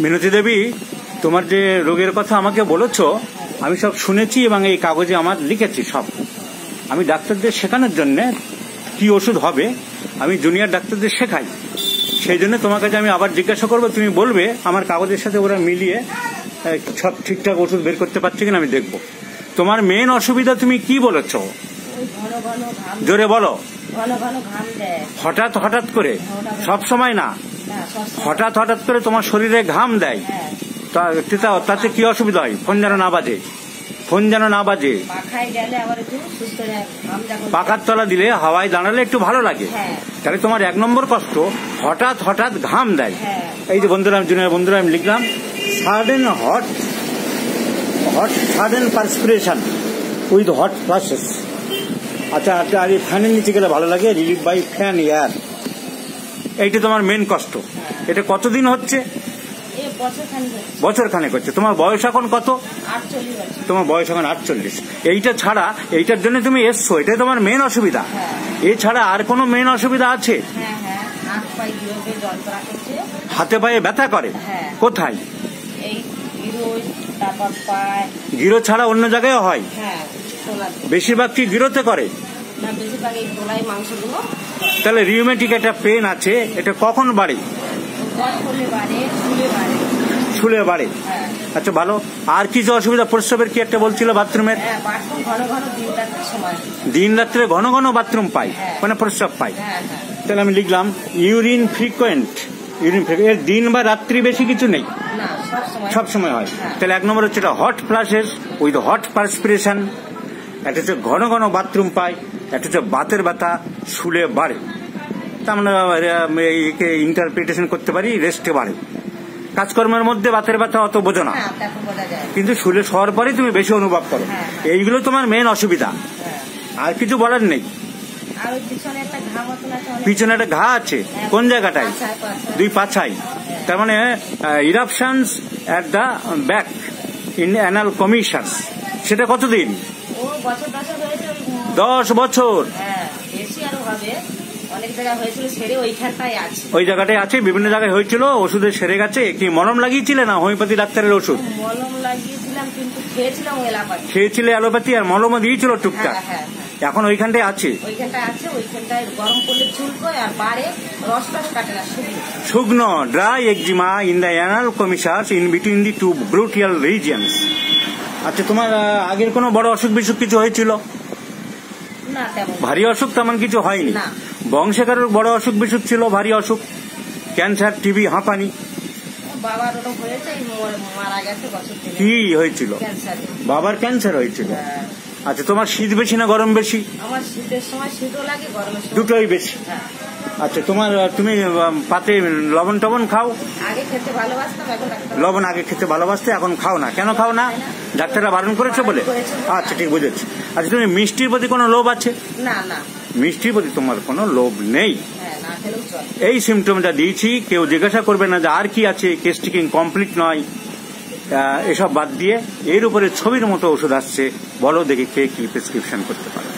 মিনতি দেবী, তোমার যে রোগের কথা আমাকে বলেছো আমি সব শুনেছি এবং এই কাগজে আমার লিখেছি সব। আমি ডাক্তারদের শেখানোর জন্য কি ওষুধ হবে আমি জুনিয়র ডাক্তারদের শেখাই, সেই জন্য তোমার কাছে আমি আবার জিজ্ঞাসা করবো, তুমি বলবে আমার কাগজের সাথে ওরা মিলিয়ে সব ঠিকঠাক ওষুধ বের করতে পারছে কিনা আমি দেখবো। তোমার মেন অসুবিধা তুমি কি বলেছো? জোরে বলো। হঠাৎ হঠাৎ করে, সব সময় না, হঠাৎ হঠাৎ করে তোমার শরীরে ঘাম দেয়, তাতে কি অসুবিধা হয়? ফোন যেন না বাজে, ফোন যেন না বাজে। পাখার তলা দিলে হাওয়ায় দাঁড়ালে একটু ভালো লাগে, তাহলে তোমার 1 নম্বর কষ্ট হঠাৎ হঠাৎ ঘাম দেয়। এই যে বন্ধুরা, জুনিয়র বন্ধুরা, আমি লিখলাম sudden sudden perspiration with hot flushes. আচ্ছা, আর এই ফ্যানের নিচে গেলে ভালো লাগে, রিলিফ বাই ফ্যান এয়ার। এইটা তোমার মেন কষ্ট। এটা কতদিন হচ্ছে? বছর খানেক হচ্ছে। তোমার বয়স এখন কত? 48। তোমার বয়স এখন 48। এইটা ছাড়া, এইটার জন্য তুমি এসছো, এটাই তোমার মেন অসুবিধা। এছাড়া আর কোনো মেন অসুবিধা আছে? হাতে পায়ে ব্যথা করে? কোথায়? গিরো ছাড়া অন্য জায়গায় হয়? বেশিরভাগ কি গিরোতে করে? তাহলে রিউমেটিক একটা পেন আছে, এটা কখন বাড়ে? শুলে বাড়ে। আচ্ছা ভালো। আর কিছু অসুবিধা? প্রস্রাবের কি একটা বলছিল, বাথরুমের? দিন রাত্রে ঘন ঘন বাথরুম পাই, মানে প্রস্রাব পাই। তাহলে আমি লিখলাম ইউরিন ফ্রিকোয়েন্ট। এর দিন বা রাত্রি বেশি কিছু নেই, সব সময় হয়। তাহলে 1 নম্বর হচ্ছে হট ফ্লাশেস উইথ হট পারস্পিরেশন। একটা হচ্ছে ঘন ঘন বাথরুম পাই, একটা হচ্ছে বাতের ব্যথা, শুলে বাড়ে। তা আমরা ইন্টারপ্রিটেশন করতে পারি রেস্টে বাড়ে। কাজকর্মের মধ্যে বাতের ব্যথা অত বোঝো না, কিন্তু শুলে শোয়ার পরে তুমি বেশি অনুভব করো। এইগুলো তোমার মেন অসুবিধা, আর কিছু বলার নেই। পিছনে একটা ঘা আছে, কোন জায়গাটায়? 2 পাছায়। তার মানে eruptions at the back in anal commissions. সেটা কতদিন? 10 বছর। ওই জায়গাটায় আছে, বিভিন্ন জায়গায় হয়েছিল, ওষুধে সেরে গেছে। কি মলম লাগিয়েছিলে না হোমিওপ্যাথি ডাক্তারের ওষুধ? মলম লাগিয়েছিলাম, কিন্তু খেয়েছিলে অ্যালোপ্যাথি, আর মলমও দিয়েছিল টুকটাক। এখন ওইখানটায় আছে, ওইখানটায় গরম করলে চুলকোয় আর বাড়ে, রস কাটে না, শুকনো। Dry eczema in the anal commissions in between the 2 gluteal regions. আচ্ছা, তোমার আগের কোনো বড় অসুখ বিসুখ কিছু হয়েছিল? ভারী অসুখ তেমন কিছু হয়নি। বংশে কারোর বড় অসুখ বিসুখ ছিল, ভারী অসুখ? ক্যান্সার, টিবি, হাঁপানি? কি হয়েছিল? বাবার ক্যান্সার হয়েছিল। আচ্ছা, তোমার শীত বেশি না গরম বেশি? আমার শীতের সময় শীতও লাগে, গরমের সময় দুটোই বেশি। আচ্ছা, তুমি পাতে লবণ টবণ খাও? আগে খেতে ভালোবাসতাম, এখন লবণ আগে খেতে ভালোবাসতে, এখন খাও না। কেন খাও না? ডাক্তাররা বারণ করেছে বলে? আচ্ছা, ঠিক বুঝেছি। আচ্ছা, তুমি মিষ্টির প্রতি কোনো লোভ আছে? না না, মিষ্টির প্রতি তোমার কোনো লোভ নেই। এই সিমটমটা দিয়েছি, কেউ জিজ্ঞাসা করবে না যে আর কি আছে, কেস টেকিং কমপ্লিট নয়। এসব বাদ দিয়ে এর উপরে ছবির মতো ওষুধ আসছে, বলো দেখি কে কি প্রেসক্রিপশন করতে পারে।